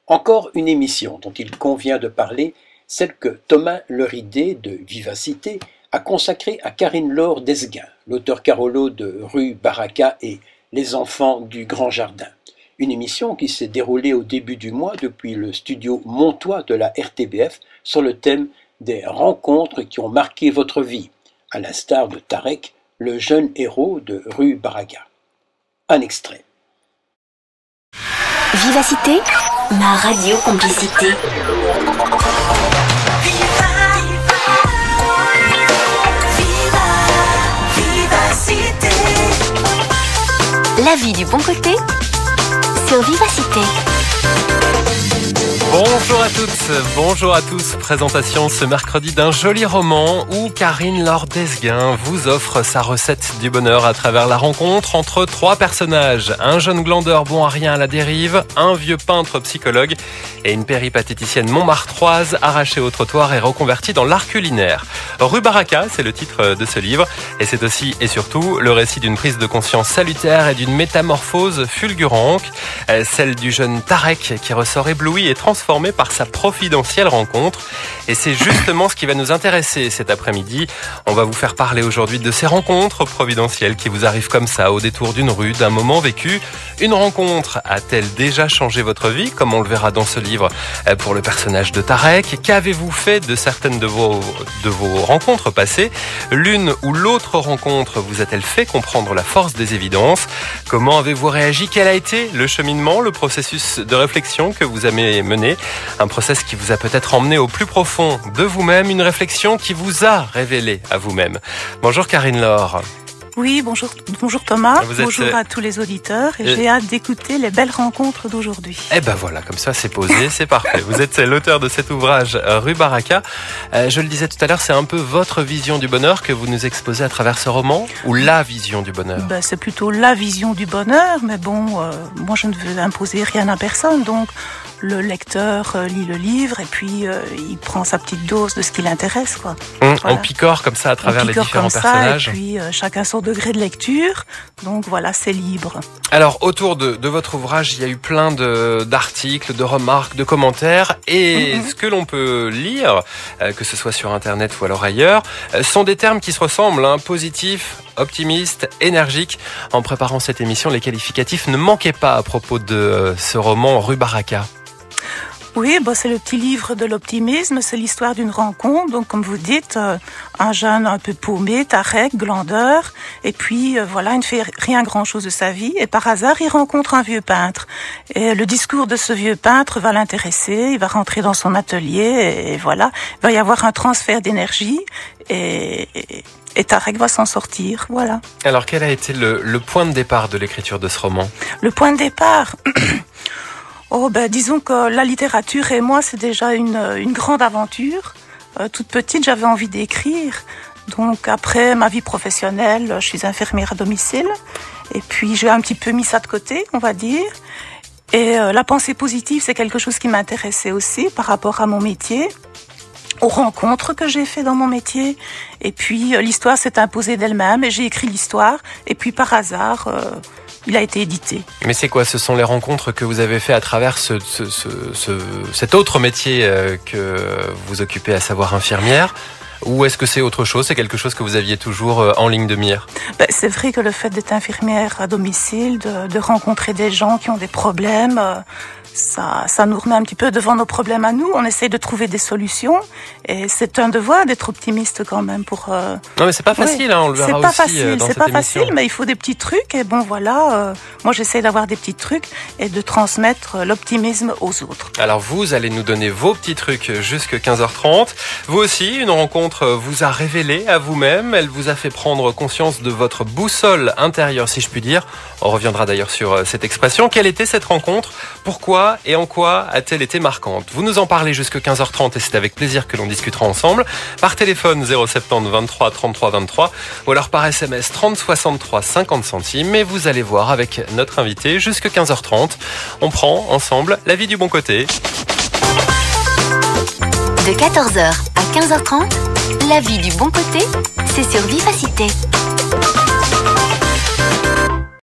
Encore une émission dont il convient de parler, celle que Thomas Leridé de Vivacité a consacrée à Karine-Laure Desguin, l'auteur Carolo de Rue Baraka et Les enfants du Grand Jardin. Une émission qui s'est déroulée au début du mois depuis le studio Montois de la RTBF sur le thème des rencontres qui ont marqué votre vie, à l'instar de Tarek, le jeune héros de Rue Baraka. Un extrait. Vivacité, ma radio complicité. Vivacité. La vie du bon côté sur Vivacité. Bonjour à toutes, bonjour à tous. Présentation ce mercredi d'un joli roman où Karine-Laure Desguin vous offre sa recette du bonheur à travers la rencontre entre trois personnages. Un jeune glandeur bon à rien à la dérive, un vieux peintre psychologue et une péripatéticienne montmartroise arrachée au trottoir et reconvertie dans l'art culinaire. Rue Baraka, c'est le titre de ce livre et c'est aussi et surtout le récit d'une prise de conscience salutaire et d'une métamorphose fulgurante, celle du jeune Tarek qui ressort ébloui et transformé par sa providentielle rencontre. Et c'est justement ce qui va nous intéresser cet après-midi. On va vous faire parler aujourd'hui de ces rencontres providentielles qui vous arrivent comme ça au détour d'une rue, d'un moment vécu. Une rencontre a-t-elle déjà changé votre vie, comme on le verra dans ce livre pour le personnage de Tarek? Qu'avez-vous fait de certaines de vos rencontres passées? L'une ou l'autre rencontre vous a-t-elle fait comprendre la force des évidences? Comment avez-vous réagi? Quel a été le cheminement, le processus de réflexion que vous avez mené? Un process qui vous a peut-être emmené au plus profond de vous-même, une réflexion qui vous a révélé à vous-même. Bonjour Karine-Laure. Oui, bonjour Thomas, bonjour à tous les auditeurs et j'ai hâte d'écouter les belles rencontres d'aujourd'hui. Eh ben voilà, comme ça c'est posé, c'est parfait. Vous êtes l'auteur de cet ouvrage Rue Baraka. Je le disais tout à l'heure, c'est un peu votre vision du bonheur que vous nous exposez à travers ce roman, ou la vision du bonheur? C'est plutôt la vision du bonheur, mais bon, moi je ne veux imposer rien à personne, donc le lecteur lit le livre et puis il prend sa petite dose de ce qui l'intéresse, quoi. Voilà. On picore comme ça à travers les différents personnages. Et puis chacun son degré de lecture, donc voilà, c'est libre. Alors autour de votre ouvrage, il y a eu plein d'articles, de remarques, de commentaires, et ce que l'on peut lire, que ce soit sur internet ou alors ailleurs, sont des termes qui se ressemblent, hein, positif, optimiste, énergique. En préparant cette émission, les qualificatifs ne manquaient pas à propos de ce roman Rue Baraka. Oui, c'est le petit livre de l'optimisme, c'est l'histoire d'une rencontre. Donc, comme vous dites, un jeune un peu paumé, Tarek, glandeur, et puis voilà, il ne fait rien grand-chose de sa vie, et par hasard, il rencontre un vieux peintre. Et le discours de ce vieux peintre va l'intéresser, il va rentrer dans son atelier, et voilà, il va y avoir un transfert d'énergie, et Tarek va s'en sortir, voilà. Alors, quel a été le point de départ de l'écriture de ce roman? Le point de départ disons que la littérature et moi, c'est déjà une grande aventure. Toute petite, j'avais envie d'écrire. Donc après ma vie professionnelle, je suis infirmière à domicile. Et puis j'ai un petit peu mis ça de côté, on va dire. Et la pensée positive, c'est quelque chose qui m'intéressait aussi par rapport à mon métier, aux rencontres que j'ai fait dans mon métier. Et puis l'histoire s'est imposée d'elle-même et j'ai écrit l'histoire. Et puis par hasard, il a été édité. Mais c'est quoi? Ce sont les rencontres que vous avez fait à travers cet autre métier que vous occupez, à savoir infirmière? Ou est-ce que c'est autre chose? C'est quelque chose que vous aviez toujours en ligne de mire? C'est vrai que le fait d'être infirmière à domicile, de rencontrer des gens qui ont des problèmes, ça nous remet un petit peu devant nos problèmes à nous. On essaye de trouver des solutions et c'est un devoir d'être optimiste quand même pour... Non mais c'est pas facile, hein, on le verra aussi dans cette émission. C'est pas facile, mais il faut des petits trucs et bon voilà, moi j'essaie d'avoir des petits trucs et de transmettre l'optimisme aux autres. Alors vous allez nous donner vos petits trucs jusqu'à 15h30. Vous aussi, une rencontre vous a révélé à vous-même, elle vous a fait prendre conscience de votre boussole intérieure, si je puis dire. On reviendra d'ailleurs sur cette expression. Quelle était cette rencontre? Pourquoi et en quoi a-t-elle été marquante? Vous nous en parlez jusqu'à 15h30 et c'est avec plaisir que l'on discutera ensemble. Par téléphone 070 23 33 23 ou alors par SMS 30 63 50 centimes. Et vous allez voir avec notre invité jusqu'à 15h30. On prend ensemble la vie du bon côté. De 14h à 15h30, la vie du bon côté, c'est sur Vivacité.